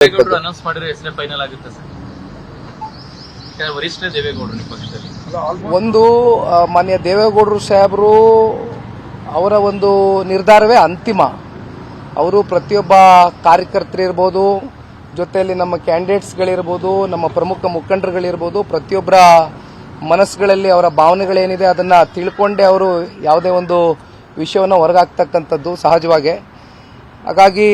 ದೇವೇಗೌಡರು ಅನೌನ್ಸ್ ಮಾಡಿರೋ ಹೆಸರೇ ಫೈನಲ್ ಆಗುತ್ತೆ ಸರ್. ವರಿಷ್ಠರೇ ದೇವೇಗೌಡರು ನಿಮ್ಮ ಪಕ್ಷದಲ್ಲಿ. ಒಂದು ಮಾನ್ಯ ದೇವೇಗೌಡರು ಸಾಹೇಬರು ಅವರ ಒಂದು ನಿರ್ಧಾರವೇ ಅಂತಿಮ. ಅವರು ಪ್ರತಿಯೊಬ್ಬ ಕಾರ್ಯಕರ್ತರಿರ್ಬೋದು, ಜೊತೆಯಲ್ಲಿ ನಮ್ಮ ಕ್ಯಾಂಡಿಡೇಟ್ಸ್ಗಳಿರ್ಬೋದು, ನಮ್ಮ ಪ್ರಮುಖ ಮುಖಂಡರುಗಳಿರ್ಬೋದು, ಪ್ರತಿಯೊಬ್ಬರ ಮನಸ್ಸುಗಳಲ್ಲಿ ಅವರ ಭಾವನೆಗಳೇನಿದೆ ಅದನ್ನು ತಿಳ್ಕೊಂಡೇ ಅವರು ಯಾವುದೇ ಒಂದು ವಿಷಯವನ್ನು ಹೊರಗಾಗ್ತಕ್ಕಂಥದ್ದು ಸಹಜವಾಗೇ. ಹಾಗಾಗಿ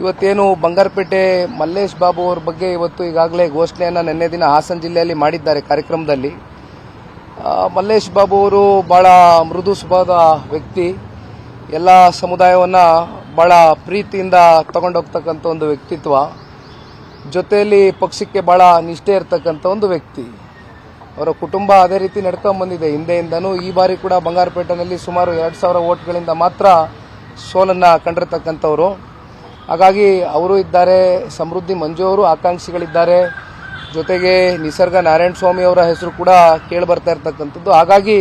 ಇವತ್ತೇನು ಬಂಗಾರಪೇಟೆ ಮಲ್ಲೇಶ್ ಬಾಬು ಅವ್ರ ಬಗ್ಗೆ ಇವತ್ತು ಈಗಾಗಲೇ ಘೋಷಣೆಯನ್ನು ನಿನ್ನೆ ದಿನ ಹಾಸನ ಜಿಲ್ಲೆಯಲ್ಲಿ ಮಾಡಿದ್ದಾರೆ ಕಾರ್ಯಕ್ರಮದಲ್ಲಿ. ಮಲ್ಲೇಶ್ ಬಾಬು ಅವರು ಬಹಳ ಮೃದು ಸ್ವಭಾವದ ವ್ಯಕ್ತಿ, ಎಲ್ಲ ಸಮುದಾಯವನ್ನು ಬಹಳ ಪ್ರೀತಿಯಿಂದ ತಗೊಂಡೋಗ್ತಕ್ಕಂಥ ಒಂದು ವ್ಯಕ್ತಿತ್ವ, ಜೊತೆಯಲ್ಲಿ ಪಕ್ಷಕ್ಕೆ ಬಹಳ ನಿಷ್ಠೆ ಇರತಕ್ಕಂಥ ಒಂದು ವ್ಯಕ್ತಿ. ಅವರ ಕುಟುಂಬ ಅದೇ ರೀತಿ ನಡ್ಕೊಂಡು ಬಂದಿದೆ ಹಿಂದೆಯಿಂದನೂ. ಈ ಬಾರಿ ಕೂಡ ಬಂಗಾರಪೇಟೆನಲ್ಲಿ ಸುಮಾರು 2000 ವೋಟ್ಗಳಿಂದ ಮಾತ್ರ ಸೋಲನ್ನು ಕಂಡಿರ್ತಕ್ಕಂಥವ್ರು. ಹಾಗಾಗಿ ಅವರು ಇದ್ದಾರೆ, ಸಮೃದ್ಧಿ ಮಂಜು ಅವರು ಆಕಾಂಕ್ಷಿಗಳಿದ್ದಾರೆ, ಜೊತೆಗೆ ನಿಸರ್ಗ ನಾರಾಯಣ ಸ್ವಾಮಿ ಅವರ ಹೆಸರು ಕೂಡ ಕೇಳಿ ಬರ್ತಾ ಇರ್ತಕ್ಕಂಥದ್ದು. ಹಾಗಾಗಿ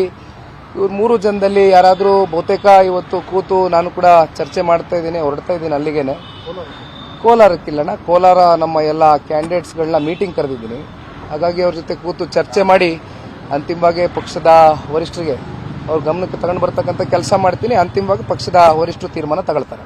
ಇವ್ರು 3 ಜನದಲ್ಲಿ ಯಾರಾದರೂ ಬಹುತೇಕ ಇವತ್ತು ಕೂತು ನಾನು ಕೂಡ ಚರ್ಚೆ ಮಾಡ್ತಾ ಇದ್ದೀನಿ, ಹೊರಡ್ತಾ ಇದ್ದೀನಿ ಅಲ್ಲಿಗೇನೆ. ಕೋಲಾರಕ್ಕಿಲ್ಲಣ್ಣ, ಕೋಲಾರ ನಮ್ಮ ಎಲ್ಲ ಕ್ಯಾಂಡಿಡೇಟ್ಸ್ಗಳನ್ನ ಮೀಟಿಂಗ್ ಕರೆದಿದ್ದೀನಿ. ಹಾಗಾಗಿ ಅವ್ರ ಜೊತೆ ಕೂತು ಚರ್ಚೆ ಮಾಡಿ ಅಂತಿಮವಾಗಿ ಪಕ್ಷದ ವರಿಷ್ಠರಿಗೆ ಅವ್ರ ಗಮನಕ್ಕೆ ತಗೊಂಡು ಬರ್ತಕ್ಕಂಥ ಕೆಲಸ ಮಾಡ್ತೀನಿ. ಅಂತಿಮವಾಗಿ ಪಕ್ಷದ ವರಿಷ್ಠರು ತೀರ್ಮಾನ ತಗೊಳ್ತಾರೆ.